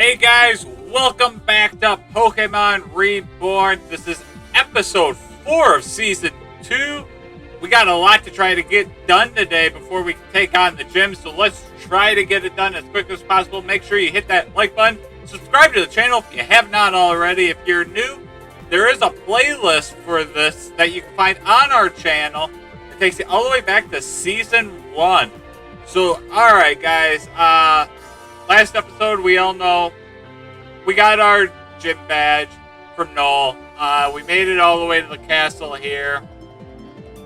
Hey guys, welcome back to Pokemon Reborn. This is episode 4 of season 2. We got a lot to try to get done today before we can take on the gym, so let's try to get it done as quick as possible. Make sure you hit that like button. Subscribe to the channel if you have not already. If you're new, there is a playlist for this that you can find on our channel. It takes you all the way back to season 1. So, alright guys, last episode, we all know we got our gym badge from Noel. We made it all the way to the castle here,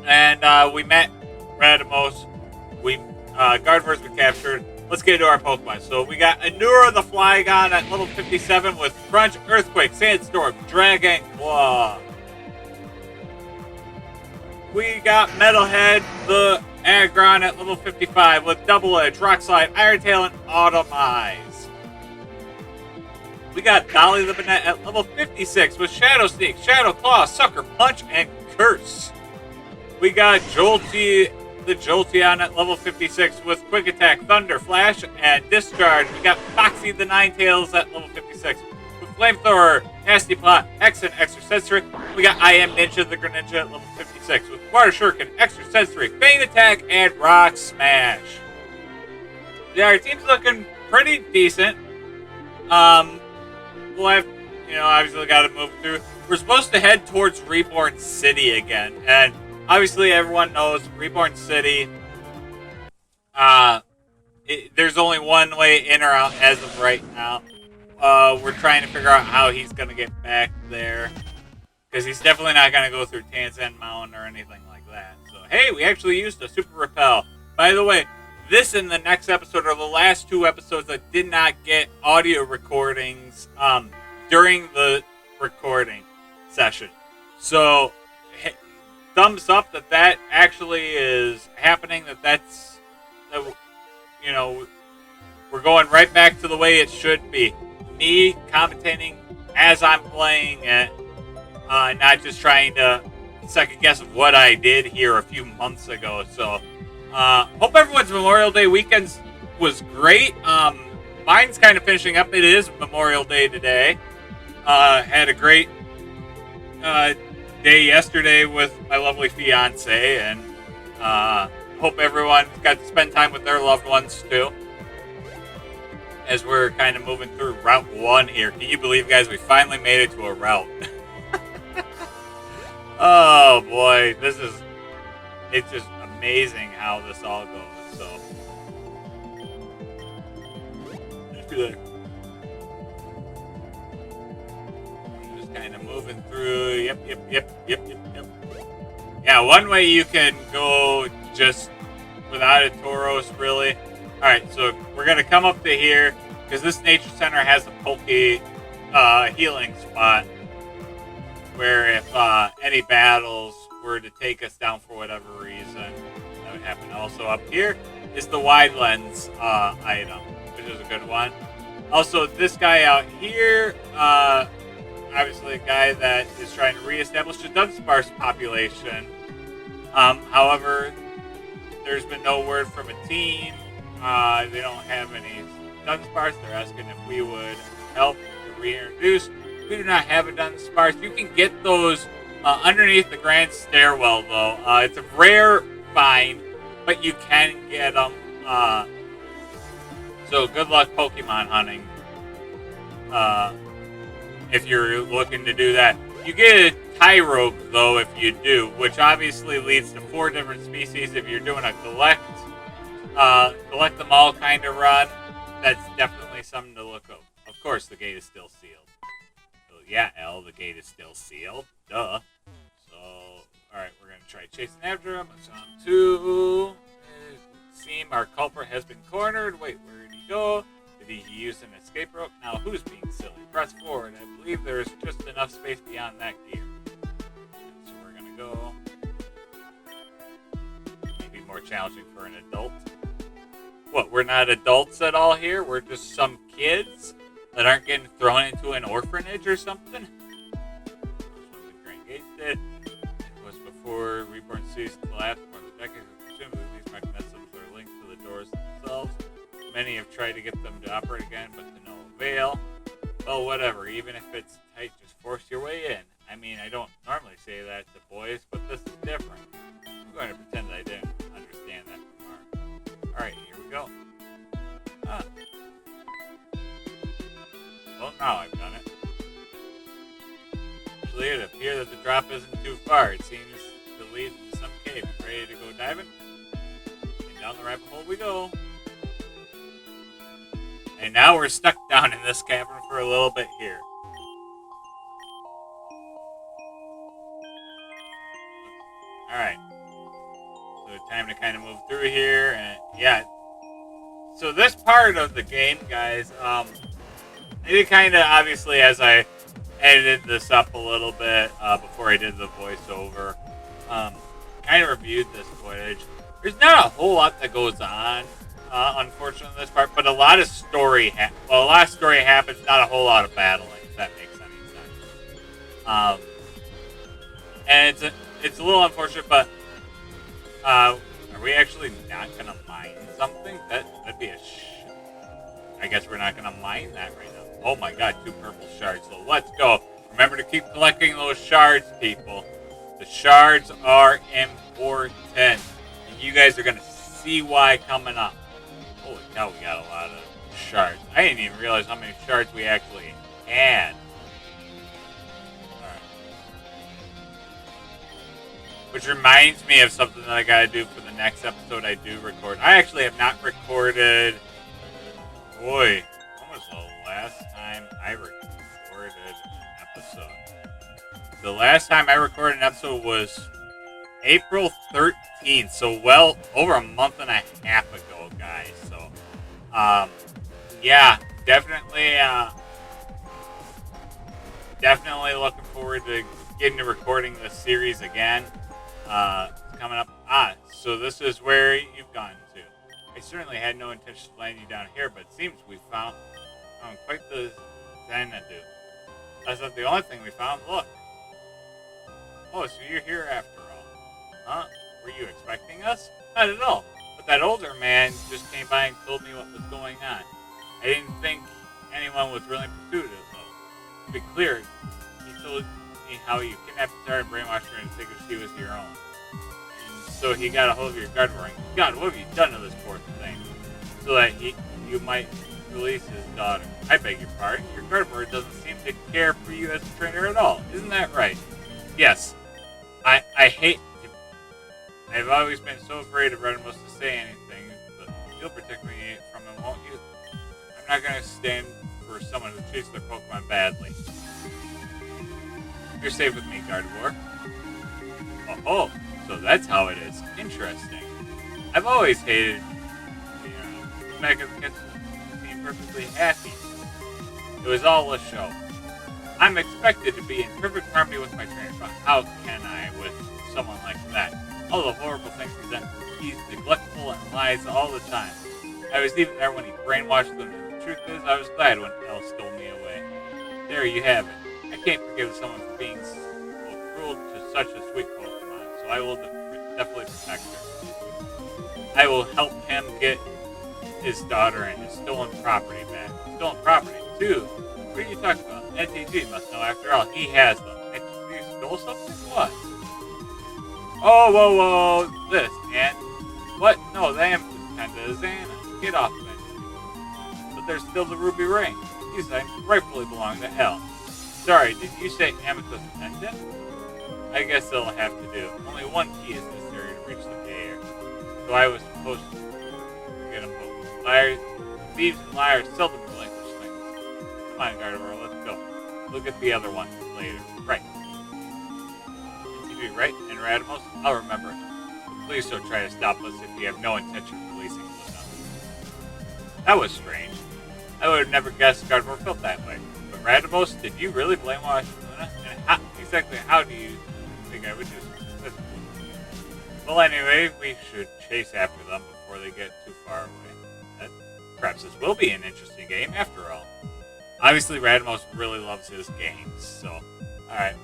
and we met Radamos. Gardevoir's been captured. Let's get into our Pokemon. So we got Anura the Flygon at level 57 with Crunch, Earthquake, Sandstorm, Dragon Claw. We got Metalhead the Aggron at level 55 with Double Edge, Rock Slide, Iron Tail, and Automize. We got Dolly the Banette at level 56 with Shadow Sneak, Shadow Claw, Sucker Punch, and Curse. We got Jolty the Jolteon at level 56 with Quick Attack, Thunder, Flash, and Discharge. We got Foxy the Ninetales at level 56 with Flamethrower, Nasty Plot, Hex, Extra Sensory. We got I Am Ninja the Greninja at level 56 with Water Shuriken, Extra Sensory, Feint Attack, and Rock Smash. Yeah, our team's looking pretty decent. We'll have, obviously got to move through. We're supposed to head towards Reborn City again, and obviously everyone knows Reborn City. There's only one way in or out as of right now. We're trying to figure out how he's gonna get back there, because he's definitely not gonna go through Tanzan Mountain or anything like that. So hey, we actually used a Super Repel. By the way, this and the next episode are the last 2 episodes that did not get audio recordings during the recording session. So, thumbs up that actually is happening. We're going right back to the way it should be. Me commentating as I'm playing it, not just trying to second guess of what I did here a few months ago. So, hope everyone's Memorial Day weekend was great. Mine's kind of finishing up. It is Memorial Day today. Had a great day yesterday with my lovely fiance, and hope everyone got to spend time with their loved ones too. As we're kind of moving through Route 1 here. Can you believe, guys, we finally made it to a route? Oh boy, it's just amazing how this all goes. So just kind of moving through. Yep. Yeah, one way you can go just without a Tauros, really. All right, so we're gonna come up to here because this nature center has a Poke healing spot where if any battles were to take us down for whatever reason, that would happen. Also up here is the wide lens item, which is a good one. Also, this guy out here, obviously a guy that is trying to reestablish the Dunsparce population. However, there's been no word from a team. They don't have any Dunsparce. They're asking if we would help to reintroduce. We do not have a Dunsparce. You can get those underneath the Grand Stairwell, though. It's a rare find, but you can get them. So good luck Pokemon hunting if you're looking to do that. You get a Tyrogue, though, if you do, which obviously leads to 4 different species. If you're doing a collect them all kind of run, that's definitely something to look up. Of course, the gate is still sealed. So, yeah, L, the gate is still sealed. Duh. So, alright, we're going to try chasing after him. It's on 2. It seems our culprit has been cornered. Wait, where did he go? Did he use an escape rope? Now, who's being silly? Press forward. I believe there is just enough space beyond that gear. So, we're going to go. Maybe more challenging for an adult. What, we're not adults at all here? We're just some kids that aren't getting thrown into an orphanage or something? What the Grand Gate did. It was before Reborn City's collapse for the decades. Presumably these mechanisms are linked to the doors themselves. Many have tried to get them to operate again, but to no avail. Well, whatever. Even if it's tight, just force your way in. I mean, I don't normally say that to boys, but this is different. I'm going to pretend that I didn't understand that remark. Alright, here we go. Ah. Well, now I've done it. Actually, it appears that the drop isn't too far. It seems to lead to some cave. Ready to go diving? And down the rabbit hole we go. And now we're stuck down in this cavern for a little bit here. Alright. So time to kind of move through here. And yeah. So this part of the game, guys, I did kind of, obviously, as I edited this up a little bit before I did the voiceover, kind of reviewed this footage. There's not a whole lot that goes on. Unfortunately, this part, but a lot of story. A lot of story happens. Not a whole lot of battling. If that makes any sense. And it's a little unfortunate, but are we actually not gonna mine something? That'd be a. I guess we're not gonna mine that right now. Oh my God, 2 purple shards. So let's go. Remember to keep collecting those shards, people. The shards are important, and you guys are gonna see why coming up. Holy cow, we got a lot of shards. I didn't even realize how many shards we actually had. Alright. Which reminds me of something that I gotta do for the next episode I do record. I actually have not recorded... Boy, when was the last time I recorded an episode? The last time I recorded an episode was April 13th, so well over a month and a half ago, guys. So, yeah, definitely looking forward to getting to recording this series again. Coming up. So this is where you've gone to. I certainly had no intention of landing you down here, but it seems we found quite the Xanadu. That's not the only thing we found. Look. Oh, so you're here after all. Huh? Were you expecting us? Not at all. But that older man just came by and told me what was going on. I didn't think anyone was really in pursuit of it, though. To be clear, he told me how you kidnapped her and brainwashed her and figured she was your own. And so he got a hold of your Gardevoir. God, what have you done to this poor thing? So that you might release his daughter. I beg your pardon. Your Gardevoir doesn't seem to care for you as a trainer at all. Isn't that right? Yes. I hate... I've always been so afraid of Reborn to say anything, but you'll protect me from him, won't you? I'm not going to stand for someone who treats their Pokemon badly. You're safe with me, Gardevoir. Oh, so that's how it is. Interesting. I've always hated Mega kids being perfectly happy. It was all a show. I'm expected to be in perfect harmony with my trainer, but how can I with someone like that? All the horrible things he's neglectful and lies all the time. I was even there when he brainwashed them. The truth is, I was glad when Elle stole me away. There you have it. I can't forgive someone for being so cruel to such a sweet Pokemon, so I will definitely protect her. I will help him get his daughter and his stolen property back. Stolen property, too? What are you talking about? NTG must know, after all. He has them. NTG stole something? What? Oh, whoa, this, and what? No, the Amethyst kinda is Anna. Get off of it. But there's still the ruby ring. These items rightfully belong to Elle. Sorry, did you say Amethyst pendant? I guess they'll have to do. Only one key is necessary to reach the air. So I was supposed to get them both. Liars, thieves and liars seldom relinquish things. Come on, Gardevoir, let's go. Look at the other one later. Right. Right, and Radamos, I'll remember it. But please don't try to stop us if you have no intention of releasing Luna. That was strange. I would have never guessed Gardevoir felt that way. But Radamos, did you really brainwash Luna? And exactly how do you think I would do this? Well, anyway, we should chase after them before they get too far away. Perhaps this will be an interesting game after all. Obviously, Radamos really loves his games, so... Alright.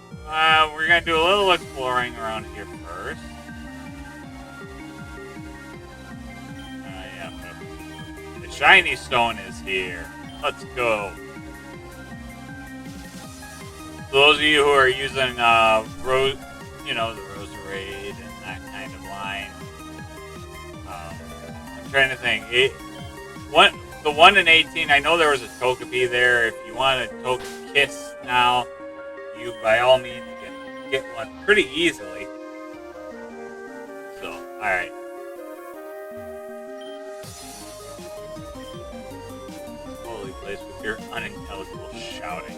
We're going to do a little exploring around here first. Yeah. The shiny stone is here. Let's go. those of you who are using Rose, the Roserade and that kind of line, I'm trying to think. The 1 in 18, I know there was a Togepi there. If you want a Togekiss now, you by all means can get one pretty easily. So, alright. Holy place with your unintelligible shouting.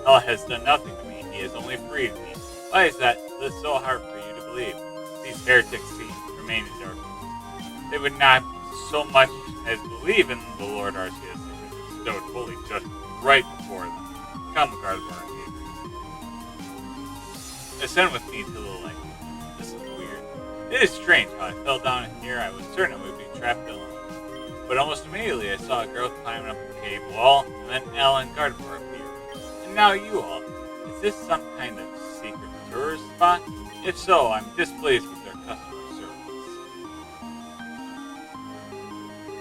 Allah has done nothing to me. He has only freed me. Why is that this so hard for you to believe? These heretics remain in darkness. They would not so much as believe in the Lord Arceus and bestowed holy judgment right before them. Come, Gardevoir and Adrian. Ascend with me to the light. This is weird. It is strange how I fell down here. I was certain I would be trapped alone. But almost immediately I saw a girl climbing up the cave wall, and then Elle and Gardevoir appeared. And now you all. Is this some kind of secret tourist spot? If so, I'm displeased with their customer service.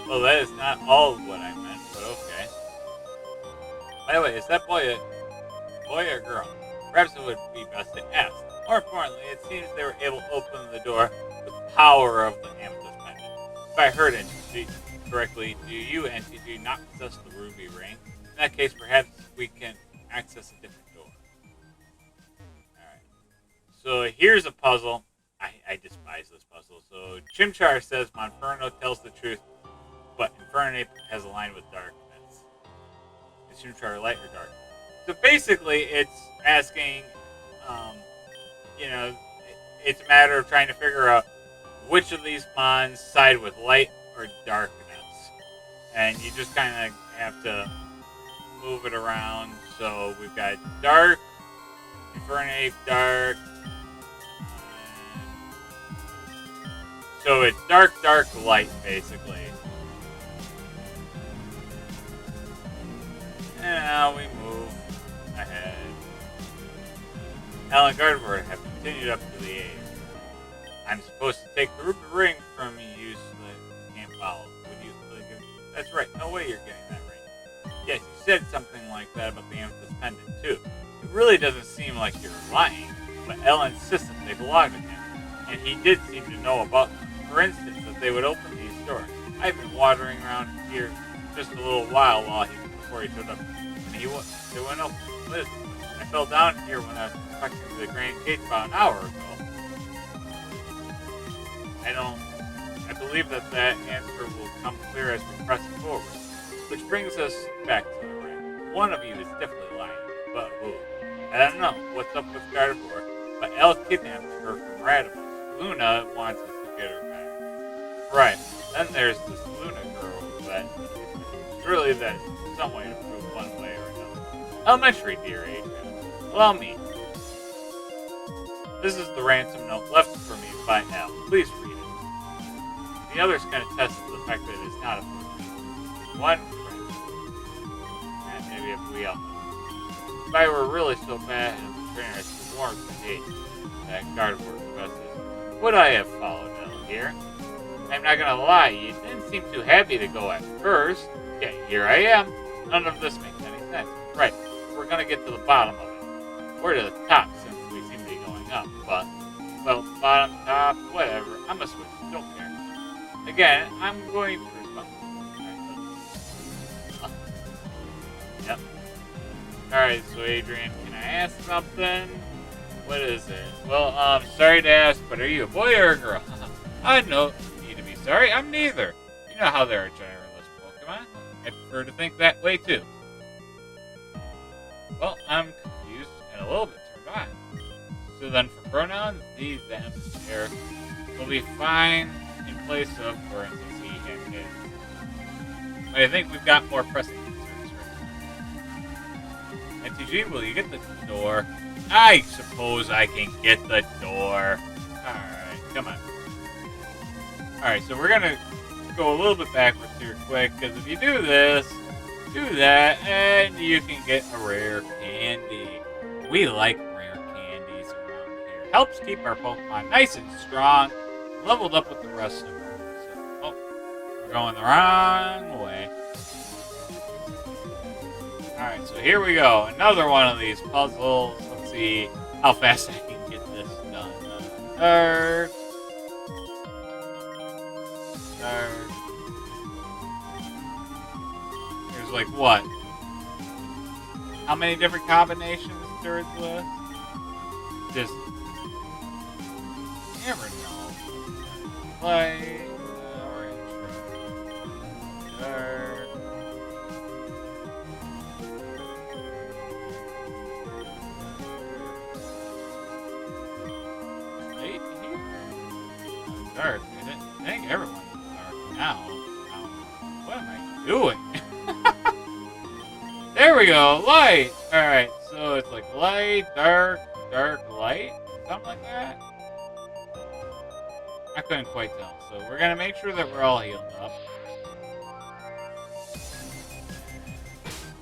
Well, that is not all of what I meant, but okay. By the way, is that boy or girl? Perhaps it would be best to ask. More importantly, it seems they were able to open the door with the power of the Amethyst pendant. If I heard NTG correctly, do you, NTG, not possess the ruby ring? In that case, perhaps we can access a different door. Alright. So here's a puzzle. I despise this puzzle. So Chimchar says Monferno tells the truth, but Infernape has aligned with darkness. Is Chimchar light or dark? So basically, it's asking, it's a matter of trying to figure out which of these mons side with light or darkness. And you just kind of have to move it around. So we've got dark, Infernape, dark. So it's dark, light, basically. And now we move ahead. Elle and Gardevoir have continued up to the age. I'm supposed to take the ruby ring from you so that you can't follow. Would you believe it? That's right. No way you're getting that ring. Yes, you said something like that about the Amethyst pendant, too. It really doesn't seem like you're lying, but Elle insists that they belong to him, and he did seem to know about them. For instance, that they would open these doors. I've been wandering around here just a little while before he showed up, and they went open. Listen, I fell down here when I was inspecting the Grand Gate about an hour ago. I believe that answer will come clear as we press forward. Which brings us back to the ring. One of you is definitely lying, but who? I don't know what's up with Gardevoir, but Elle kidnapped her from Radimos. Luna wants us to get her back. Right, then there's this Luna girl, but surely that's some way to prove one way or another. Elementary, dear Adrian. Allow me. This is the ransom note left for me by Elle. Please read it. The others can attest to the fact that it is not a forgery. One friend. And maybe if we all know. If I were really so bad as a trainer as to warrant the hate that Gardevoir possesses, would I have followed Elle here? I'm not gonna lie, you didn't seem too happy to go at first. Yet here I am. None of this makes any sense. Right, we're gonna get to the bottom of it. Or to the top, since we seem to be going up. But, well, bottom, top, whatever. I'm a switch, don't care. Again, I'm going for something. Yep. Alright, so Adrian, can I ask something? What is it? Well, sorry to ask, but are you a boy or a girl? I don't need to be sorry, I'm neither. You know how there are genderless Pokemon. I prefer to think that way too. Well, I'm confused and a little bit turned on. So then for pronouns, these, them, there will be fine in place of, for instance, he and his. But I think we've got more pressing concerns right now. NTG, will you get the door? I suppose I can get the door. Alright, come on. Alright, so we're gonna go a little bit backwards here quick, because if you do this, do that, and you can get a rare candy. We like rare candies around here. Helps keep our Pokemon nice and strong, leveled up with the rest of them. So, we're going the wrong way. Alright, so here we go. Another one of these puzzles. Let's see how fast I can get this done. Dark. There's like what? How many different combinations there's list? Just never know. Like orange, dark. Light here? Dark. I think everyone's dark now. What am I doing? There we go, light! Alright, so it's like light, dark, dark, light? Something like that? I couldn't quite tell. So we're gonna make sure that we're all healed up.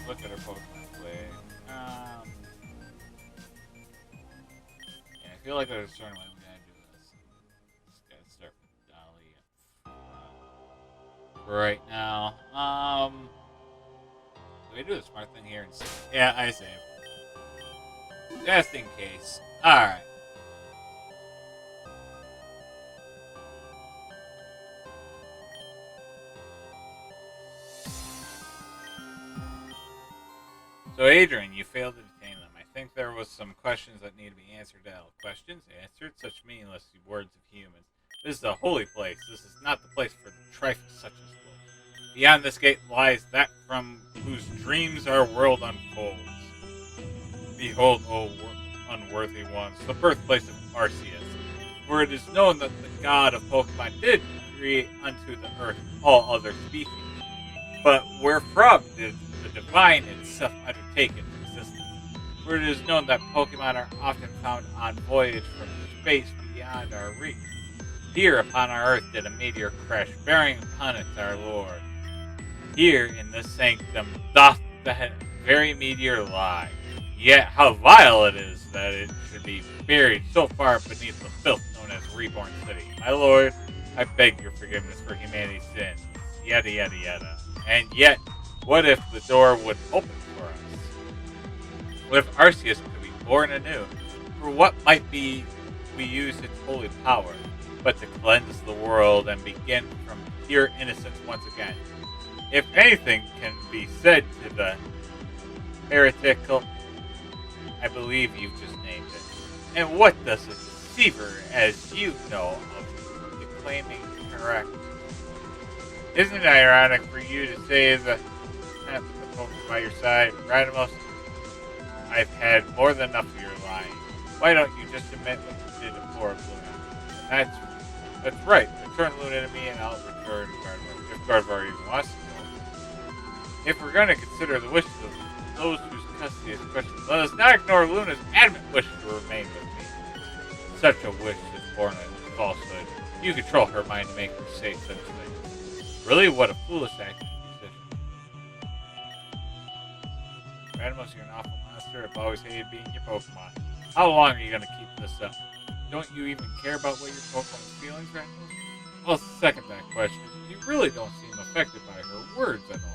Look at our Pokemon play. Yeah, I feel like there's a certain way we gotta do this. Just gotta start with Dolly right now. Do we do the smart thing here and save? Yeah, I save. Just in case. Alright. So Adrian, you failed to detain them. I think there was some questions that need to be answered. Questions answered? Such meaningless words of humans. This is a holy place. This is not the place for trifles such as those. Beyond this gate lies that from whose dreams our world unfolds. Behold, O unworthy ones, the birthplace of Arceus. For it is known that the god of Pokemon did create unto the earth all other species. But wherefrom did the divine itself undertake its existence? For it is known that Pokemon are often found on voyage from space beyond our reach. Here upon our earth did a meteor crash, bearing upon it our Lord. Here in this sanctum doth the very meteor lie. Yet how vile it is that it should be buried so far beneath the filth known as Reborn City. My lord, I beg your forgiveness for humanity's sins. Yada yada yada. And yet, what if the door would open for us? What if Arceus could be born anew? For what might be we use its holy power, but to cleanse the world and begin from pure innocence once again? If anything can be said to the heretical, I believe you've just named it. And what does a deceiver, as you know, of declaiming correct? Isn't it ironic for you to say that the Pokemon by your side, Radimus? I've had more than enough of your lying. Why don't you just admit what you did to poor Luna? That's right. Return Luna to me and I'll return Gardevoir. If Gardevoir even wants to. If we're going to consider the wishes of those whose custody is questioned, let us not ignore Luna's adamant wish to remain with me. Such a wish is born of falsehood. You control her mind to make her say such things. Really, what a foolish act of decision. Radimus, you're an awful monster. I've always hated being your Pokemon. How long are you going to keep this up? Don't you even care about what your Pokemon's feelings, Radimus? Well, second that question. You really don't seem affected by her words at all.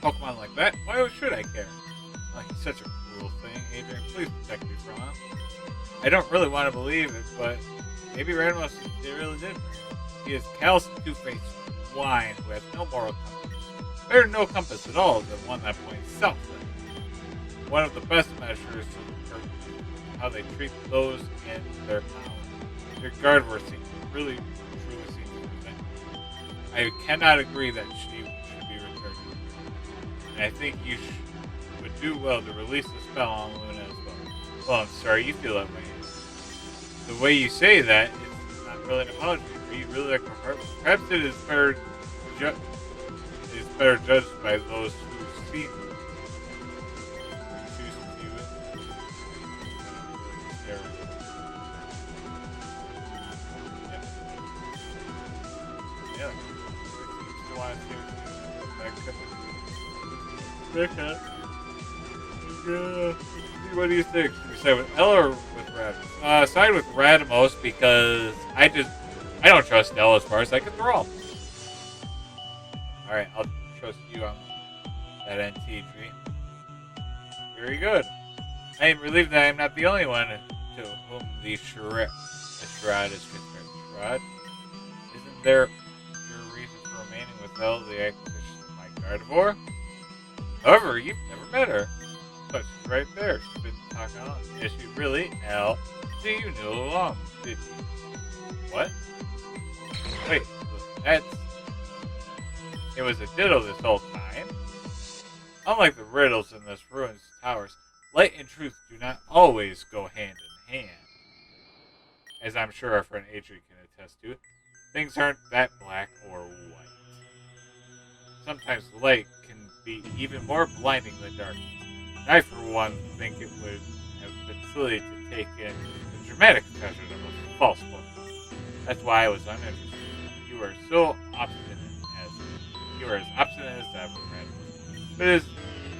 Pokemon like that? Why should I care? Oh, he's such a cruel thing. Adrian, please protect me from him. I don't really want to believe it, but maybe Radimus really did. He is callous and two-faced swine who has no moral compass. Better no compass at all than one that points south. One of the best measures of how they treat those in their power. Your Gardevoir seems really, truly seems to prevent. I cannot agree that she should be returned. And I think you would do well to release the spell on Luna as well. Well, I'm sorry you feel that way. The way you say that is not really an apology. Are you really like her? Perhaps it is better judged by those who see it. Choose to view it. Yeah. Still want to see it. What do you think? Should we side with Ella or with Radimus? Side with Radimus because I don't trust Ella as far as I can throw. Alright, I'll trust you on that NTG. Very good. I am relieved that I am not the only one to whom the shroud is concerned. Shroud? Isn't there your reason for remaining without the acquisition of my Gardevoir? However, you've never met her. But she's right there. She's been talking on. Is she really? Al, so you knew along, did you? What? Wait, that's... It was a ditto this whole time. Unlike the riddles in this ruined towers, light and truth do not always go hand in hand. As I'm sure our friend Adri can attest to, things aren't that black or white. Sometimes light can be even more blinding than darkness. I, for one, think it would have been silly to take in the dramatic pleasure of a false book. That's why I was uninterested. You are so obstinate as ever, Red. But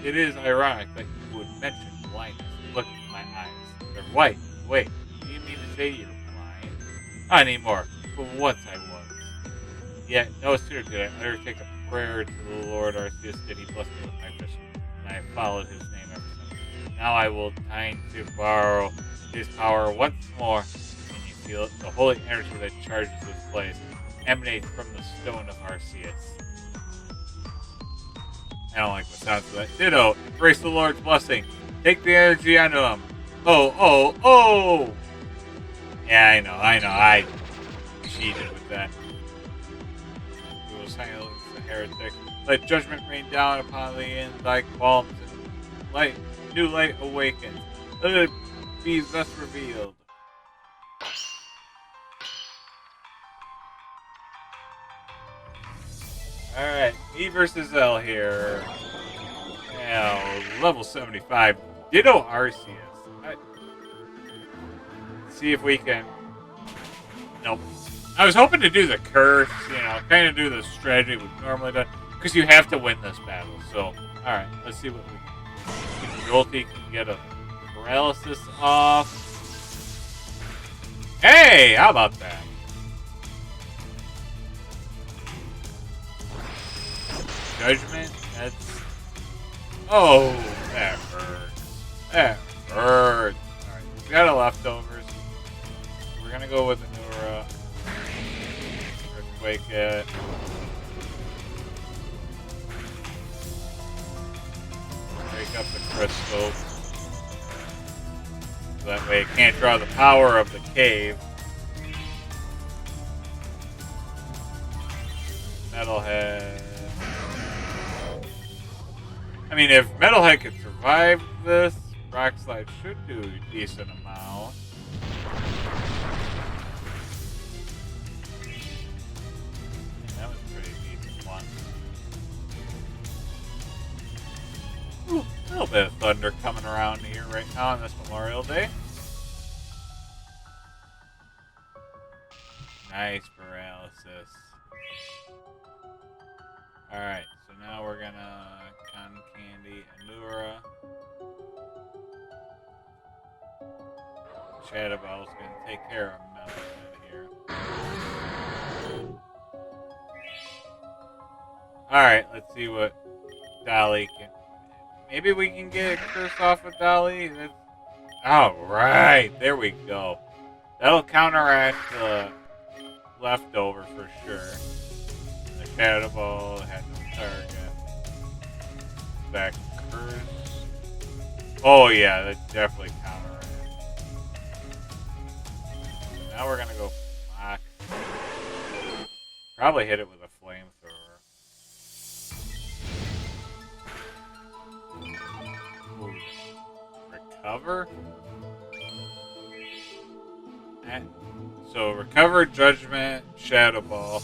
it is ironic that you would mention blindness. Look at my eyes. They're white. Wait, do you mean to say you're blind? Not anymore, but once I was. Yet, no sooner did I undertake a prayer to the Lord Arceus did he bless me with my mission, and I followed his name ever since. Now I will deign to borrow his power once more, and you feel it. The holy energy that charges this place emanates from the stone of Arceus. I don't like what sounds of that. Ditto, embrace the Lord's blessing. Take the energy onto him. Oh! Yeah, I know. I cheated with that. We will silence the heretic. Let judgment rain down upon thee in thy qualms, and new light awakens. Let it be thus revealed. Alright, me versus L here. Now, level 75. Ditto Arceus. See if we can... Nope. I was hoping to do the curse, kind of do the strategy we've normally done, because you have to win this battle. So, alright, let's see what we can. Jolty can get a paralysis off. Hey, how about that? Judgment, that's... Oh, that hurts. That hurts. Alright, we got a leftovers. We're gonna go with Anura. Earthquake it. Break up the crystals. So that way it can't draw the power of the cave. Metalhead. I mean, if Metalhead could survive this, Rock Slide should do a decent amount. That was a pretty decent one. Ooh, a little bit of thunder coming around here right now on this Memorial Day. Nice paralysis. Alright, so now we're gonna Cotton Candy, Anura. Shadow Ball's gonna take care of Metalhead here. Alright, let's see what Dolly can... Maybe we can get a curse off with Dolly? Alright, there we go. That'll counteract the leftover for sure. The Shadow Ball had no target. That curse. Oh yeah, that definitely counteracts. Now we're gonna go Fox. Probably hit it with a flamethrower. Ooh. Recover? So recover, judgment, shadow ball.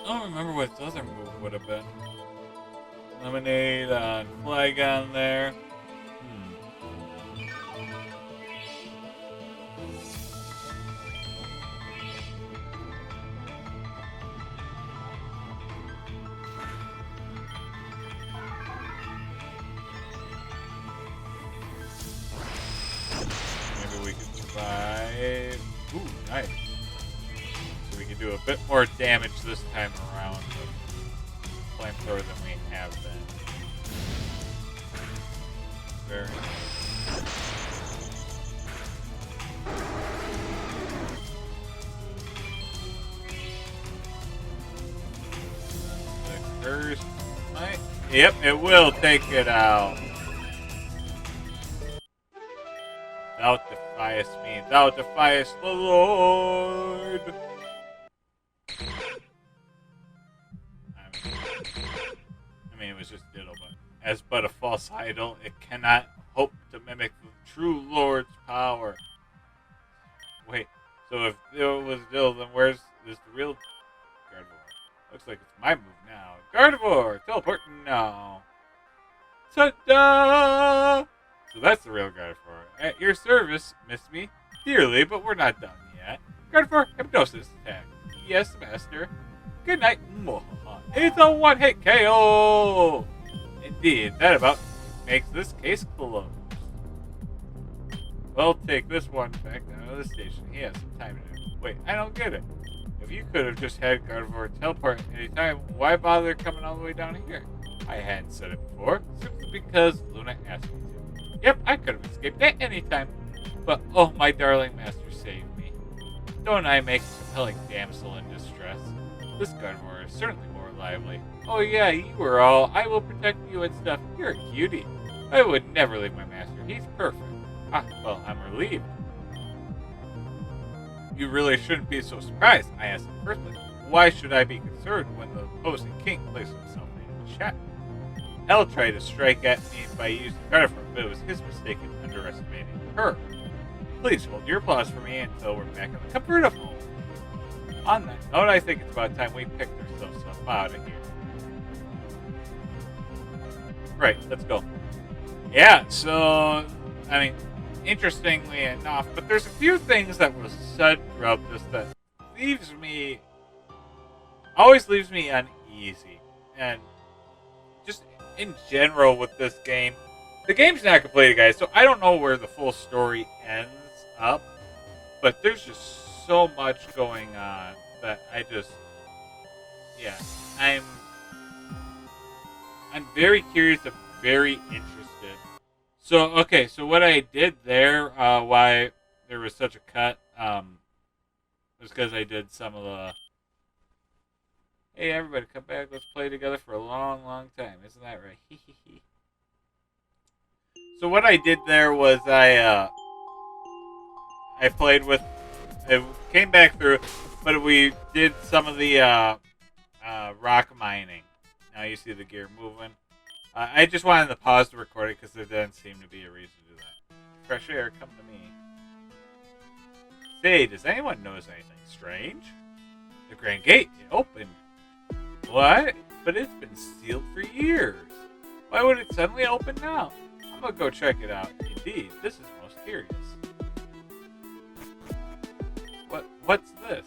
I don't remember what the other move would have been. Lemonade on Flygon there. Maybe we can survive. Ooh, nice. So we can do a bit more damage this time around with flamethrower than we have been. Yep, it will take it out. Thou defiest me. Thou defiest the Lord. I mean, it was just diddle, but as but a false idol, it cannot hope to mimic the true Lord's power. Wait, so if it was diddle, then where's the real Gardevoir? Looks like it's my move now. Gardevoir, teleport now. Ta-da! So that's the real Gardevoir. At your service, miss me dearly, but we're not done yet. Gardevoir, hypnosis attack. Yes, master. Good night. It's a one-hit KO! Indeed, that about makes this case closed. Well, take this one back down to the station. He has some time to do. Wait, I don't get it. If you could have just had Gardevoir teleport anytime, why bother coming all the way down here? I hadn't said it before, simply because Luna asked me to. Yep, I could have escaped at any time. But, oh, my darling master saved me. Don't I make a compelling damsel in distress? This Gardevoir is certainly more lively. Oh yeah, you were all, I will protect you and stuff. You're a cutie. I would never leave my master. He's perfect. Ah, well, I'm relieved. You really shouldn't be so surprised, I asked him firstly. Why should I be concerned when the opposing king places himself in check? Hell tried to strike at me by using Gardevoir, but it was his mistake in underestimating her. Please hold your applause for me until we're back in the comfort of home. On that note, I think it's about time we picked ourselves up out of here. Right, let's go. Yeah, so, I mean, interestingly enough, but there's a few things that were said throughout this that always leaves me uneasy. And just in general with this game, the game's not completed, guys, so I don't know where the full story ends up, but there's just so much going on that I'm very curious and very interested. So, okay, so what I did there, why there was such a cut, was because I did some of the, hey, everybody, come back, let's play together for a long, long time. Isn't that right? So what I did there was I played with, I came back through, but we did some of the rock mining. Now you see the gear moving. I just wanted to pause to record it because there doesn't seem to be a reason to do that. Fresh air, come to me. Say, does anyone notice anything strange? The Grand Gate, it opened. What? But it's been sealed for years. Why would it suddenly open now? I'm gonna go check it out. Indeed, this is most curious. What's this?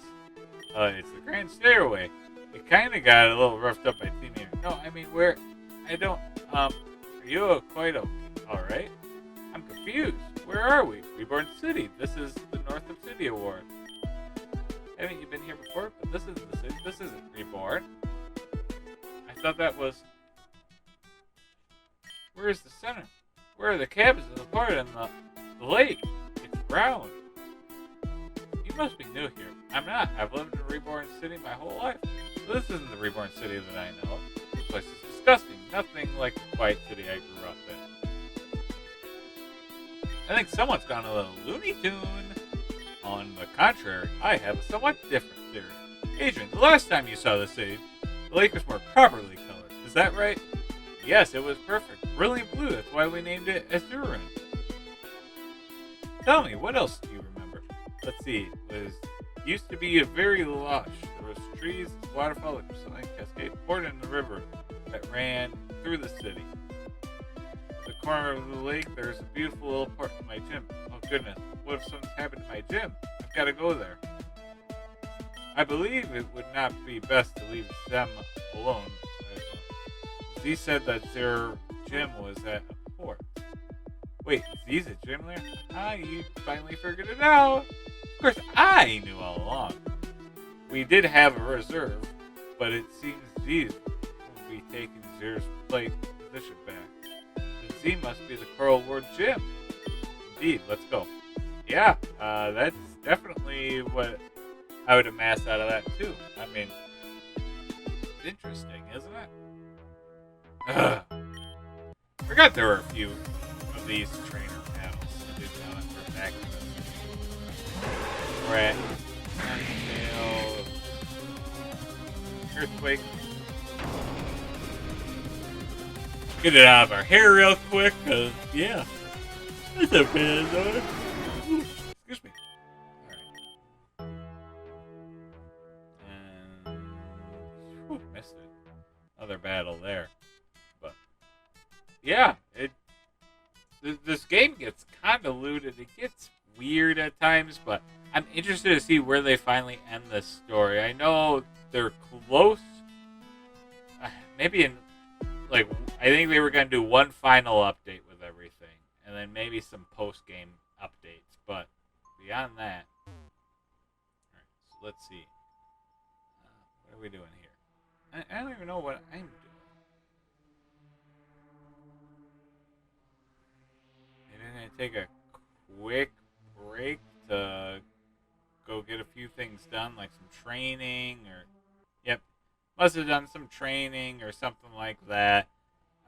It's the Grand Stairway. It kind of got a little roughed up by teenagers. No, I mean, are you quite alright? I'm confused. Where are we? Reborn City. This is the North of City Award. Haven't you been here before? But this isn't the city. This isn't Reborn. I thought that was... Where is the center? Where are the cabins and the port and the lake? It's brown. You must be new here. I'm not. I've lived in Reborn City my whole life. This isn't the Reborn City that I know. This place is disgusting. Nothing like the quiet city I grew up in. I think someone's gone a little Looney Tune. On the contrary, I have a somewhat different theory. Adrian, the last time you saw the city, the lake was more properly colored. Is that right? Yes, it was perfect. Brilliant blue. That's why we named it Azurin. Tell me, what else do you remember? Let's see. It used to be a very lush. There was trees, waterfall, like a cascade poured in the river that ran through the city. At the corner of the lake, there's a beautiful little park in my gym. Oh goodness, what if something's happened to my gym? I've got to go there. I believe it would not be best to leave them alone. Z said that their gym was at a port. Wait, Z's a gym there? Ah, you finally figured it out. Of course, I knew all along. We did have a reserve, but it seems Z will be taking Zer's position back. The Z must be the Coral Ward gym. Indeed, let's go. Yeah, that's definitely what I would amass out of that too. I mean, it's interesting, isn't it? Ugh. Forgot there were a few of these trainer panels. I did know that for a fact. Rat, tail, earthquake. Get it out of our hair real quick, cause yeah, that's a bad noise. Excuse me. Alright. And missed it. Another battle there. But yeah, this game gets convoluted. It gets weird at times, but I'm interested to see where they finally end this story. I know they're close. Maybe in like I think they were going to do one final update with everything, and then maybe some post-game updates. But beyond that, all right. So let's see. What are we doing here? I don't even know what I'm doing. And then I take a quick break to go get a few things done, like some training, or yep, must have done some training or something like that.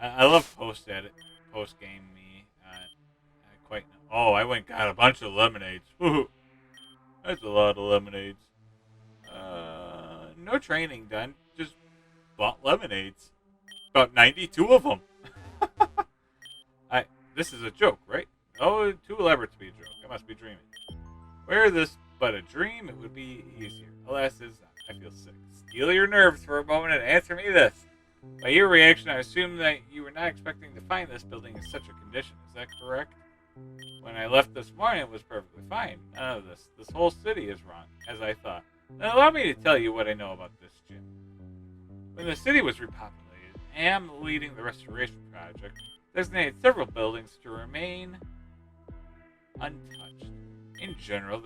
I love post game me. I quite know. Oh, I went and got a bunch of lemonades. Woo-hoo. That's a lot of lemonades. No training done. Just bought lemonades. About 92 of them. This is a joke, right? Oh, too elaborate to be a joke. I must be dreaming. Were this but a dream, it would be easier. Alas, it is not. I feel sick. Steel your nerves for a moment and answer me this. By your reaction, I assume that you were not expecting to find this building in such a condition. Is that correct? When I left this morning, it was perfectly fine. None of this. This whole city is wrong, as I thought. Then allow me to tell you what I know about this gym. When the city was repopulated, Am, leading the restoration project, designated several buildings to remain untouched. In general,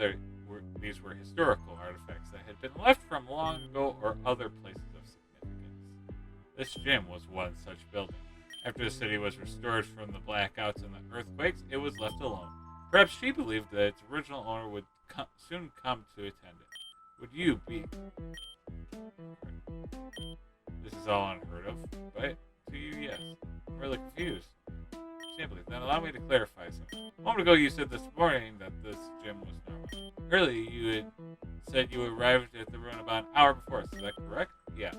these were historical artifacts that had been left from long ago or other places of significance. This gym was one such building. After the city was restored from the blackouts and the earthquakes, it was left alone. Perhaps she believed that its original owner would soon come to attend it. Would you be? This is all unheard of, but to you, yes. I'm really confused. Simply, then allow me to clarify something. A moment ago, you said this morning that this gym was normal. Earlier, you had said you arrived at the ruin about an hour before. Is that correct? Yeah.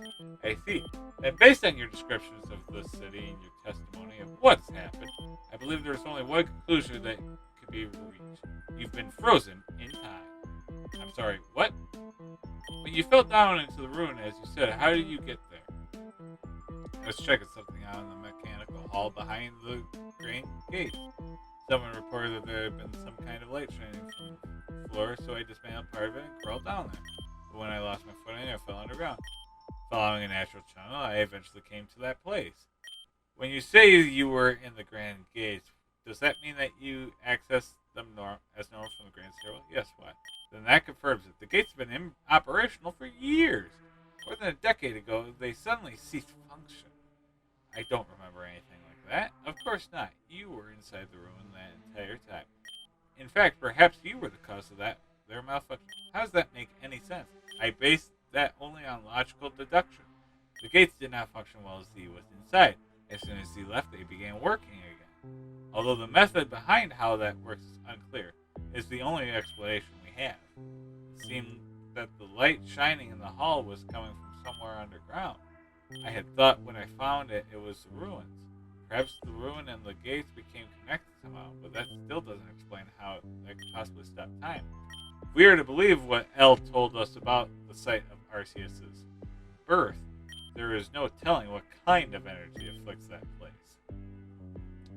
I see. And based on your descriptions of the city and your testimony of what's happened, I believe there's only one conclusion that could be reached. You've been frozen in time. I'm sorry, what? When you fell down into the ruin, as you said, how did you get there? I was checking something out in the mechanical hall behind the grain gate. Someone reported that there had been some kind of light shining from the floor, so I dismantled part of it and crawled down there. But when I lost my footing, I fell underground. Following a natural channel, I eventually came to that place. When you say you were in the grand gates, does that mean that you accessed them as normal from the grand stairwell? Yes, why? Then that confirms it. The gates have been operational for years. More than a decade ago, they suddenly ceased function. I don't remember anything like that. Of course not. You were inside the ruin that entire time. In fact, perhaps you were the cause of their malfunction. How does that make any sense? I based that only on logical deduction. The gates did not function well as Z was inside. As soon as Z left, they began working again. Although the method behind how that works is unclear, is the only explanation we have. It seemed that the light shining in the hall was coming from somewhere underground. I had thought when I found it, it was the ruins. Perhaps the ruin and the gates became connected somehow, but that still doesn't explain how that could possibly stop time. If we are to believe what Elle told us about the site of Arceus's birth, there is no telling what kind of energy afflicts that place.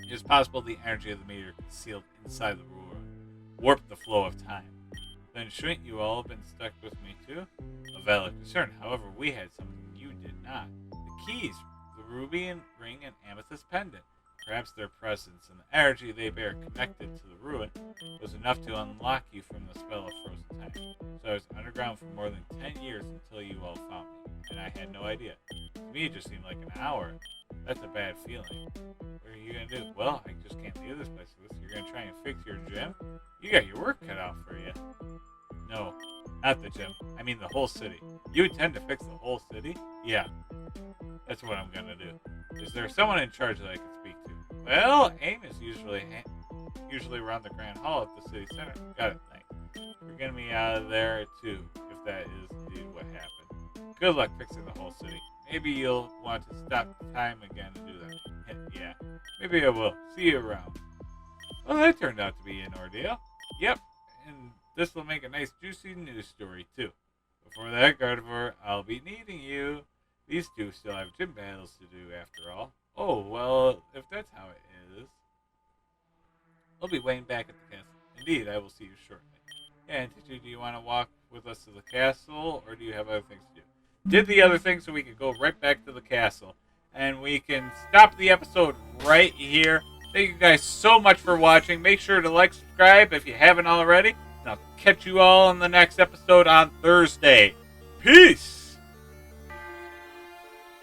It is possible the energy of the meteor concealed inside the ruin warped the flow of time. Then shouldn't you all have been stuck with me too? A valid concern. However, we had something you did not. The keys, the ruby and ring and amethyst pendant. Perhaps their presence and the energy they bear connected to the ruin was enough to unlock you from the spell of frozen time. So I was underground for more than 10 years until you all found me, and I had no idea. To me, it just seemed like an hour. That's a bad feeling. What are you going to do? Well, I just can't leave this place. You're going to try and fix your gym? You got your work cut out for you. No, not the gym. I mean the whole city. You intend to fix the whole city? Yeah. That's what I'm going to do. Is there someone in charge that I can speak to? Well, AIM is usually around the Grand Hall at the city center. Got it, thanks. You're getting me out of there, too, if that is indeed what happened. Good luck fixing the whole city. Maybe you'll want to stop time again and do that. Yeah, maybe I will. See you around. Well, that turned out to be an ordeal. Yep, and this will make a nice juicy news story, too. Before that, Gardevoir, I'll be needing you. These two still have gym battles to do, after all. Oh, well, if that's how it is. I'll be waiting back at the castle. Indeed, I will see you shortly. Yeah, and Titi, do you want to walk with us to the castle, or do you have other things to do? Did the other thing so we can go right back to the castle. And we can stop the episode right here. Thank you guys so much for watching. Make sure to like, subscribe if you haven't already. And I'll catch you all in the next episode on Thursday. Peace!